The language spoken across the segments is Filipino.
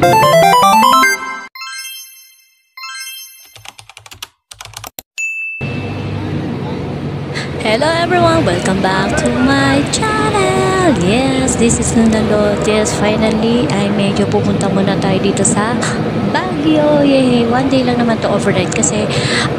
Hello everyone, welcome back to my channel. Yes, this is Nunalot. Yes, finally ay medyo pupunta muna tayo dito sa Baguio. Yay! One day lang naman to overnight kasi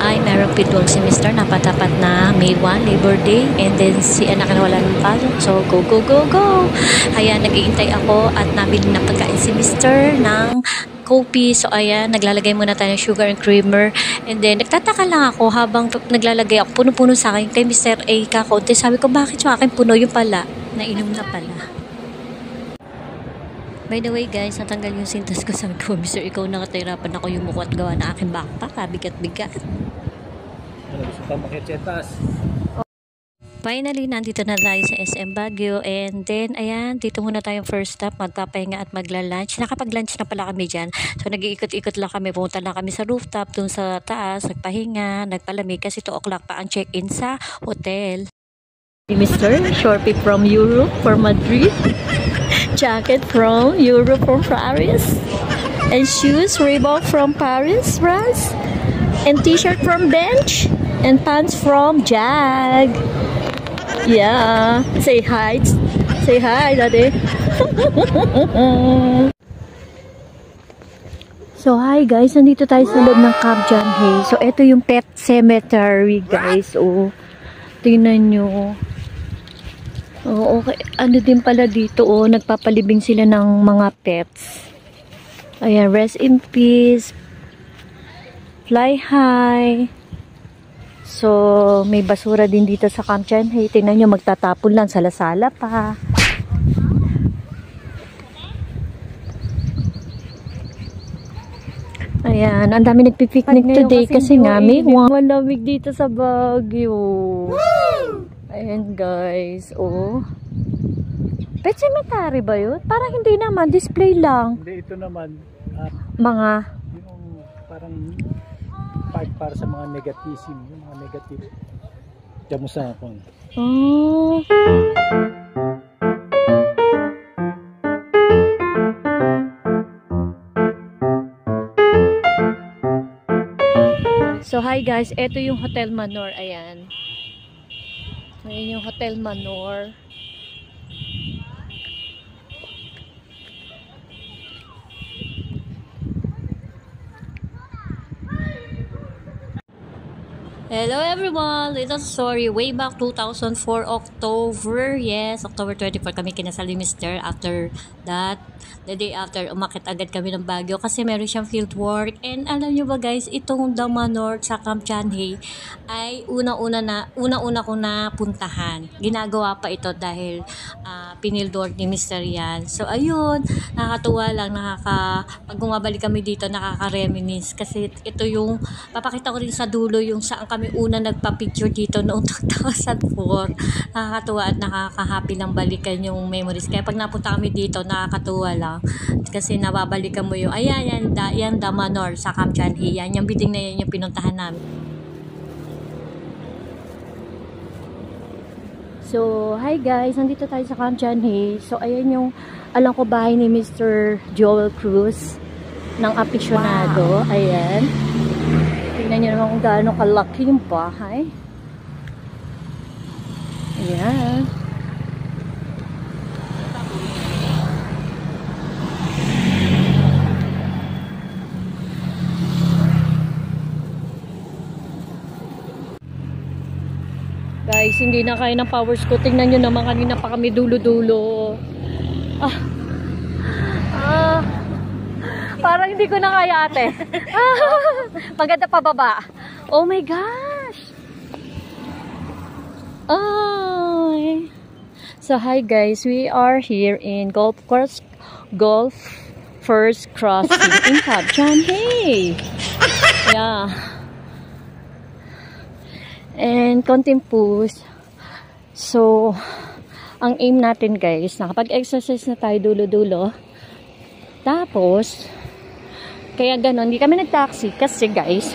ay meron pitwang semester na patapat na May 1, Labor Day, and then si anak na wala ng pasok. So go go go go. Kaya nag-iintay ako at nabili ng pagkain si Mr. ng kopi. So ayan, naglalagay muna tayo ng sugar and creamer. And then, nagtataka lang ako habang naglalagay ako, puno-puno sa akin kay Mr. A kakaunti. Sabi ko, bakit sa akin puno yung pala? Nainom na pala. By the way guys, natanggal yung sintas ko. Sabi ko, Mr. Ikaw nakatirapan ako yung mukha at gawa na aking backpack. Bigat-bigat. Gusto pa makitsetas. Finally, nandito na tayo sa SM Baguio, and then, ayan, dito muna tayong first stop, magpapahinga at magla-lunch. Nakapag-lunch na pala kami dyan. So, nag-iikot-ikot lang kami, pumunta lang kami sa rooftop, dun sa taas, nagpahinga, nagpalamig, kasi 2 o'clock pa ang check-in sa hotel. Mr. Short pic from Europe, from Madrid. Jacket from Europe, from Paris. And shoes, Reebok from Paris, France. And t-shirt from Bench. And pants from Jag. Yeah, say hi. Say hi, Daddy. So, hi guys. Nandito tayo sa loob ng Camp John Hay. So, ito yung pet cemetery, guys. Oh, tingnan nyo. Oh, okay. Ano din pala dito, oh. Nagpapalibing sila ng mga pets. Ayan, rest in peace. Fly high. So, may basura din dito sa Camp John Hay. Tingnan nyo, magtatapon lang. Sala-sala pa. Ayan, ang dami nagpipiknik today kasi nga may malamig dito sa Baguio. Ayan guys, oh. Pet cemetery ba yun? Parang hindi naman, display lang. Hindi, ito naman. Mga? Yung parang part para sa mga negativism, yung mga negative. Diyan mo sa ako. Oh. So hi guys, ito yung Hotel Manor, ayan. Ayan yung Hotel Manor. Hello everyone! Little story. Way back 2004 October. Yes, October 24 kami kinasal ni Mr. After that, the day after, umakit agad kami ng Baguio kasi meron siyang field work. And alam nyo ba guys, itong The Manor sa Camp John Hay ay una-una ko na puntahan. Ginagawa pa ito dahil pinield work ni Mr. yan. So ayun, nakakatuwa lang, pag bumabalik kami dito, nakaka-reminisce kasi ito yung, papakita ko rin sa dulo yung saan kami una nagpa-picture dito noong 2004. Nakakatuwa at nakaka-happy lang balikan yung memories. Kaya pag napunta kami dito, nakakatuwa lang. Kasi nababalikan mo yung, ayan, yan The Manor sa Camp John Hay. Yan, yung building na yan yung pinuntahan namin. So, hi guys, nandito tayo sa Camp John Hay. So, ayan yung, alam ko bahay ni Mr. Joel Cruz ng aficionado. Wow. Ayan. Tingnan nyo naman kung gaano kalaki yung bahay. Ayan. Guys, hindi na kaya ng powers ko. Tingnan nyo naman, kanina pa kami dulo-dulo. Parang hindi ko na kaya, ate. Maganda pa baba. Oh my gosh. Ay. So hi guys, we are here in Golf First Crossing in Camp John Hay. Yeah. And konting push. So, ang aim natin guys, nakapag-exercise na tayo dulo-dulo. Tapos, kaya ganon, hindi kami nag-taxi kasi guys,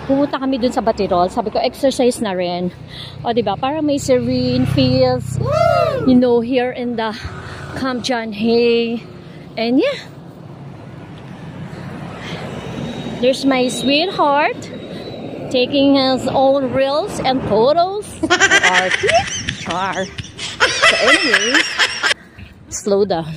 pumunta kami dun sa Batirol. Sabi ko, exercise na rin. O, diba? Para may serene feels, you know, here in the Camp John Hay. And yeah, There's my sweetheart taking his own reels and photos. Char. So anyways, slow down.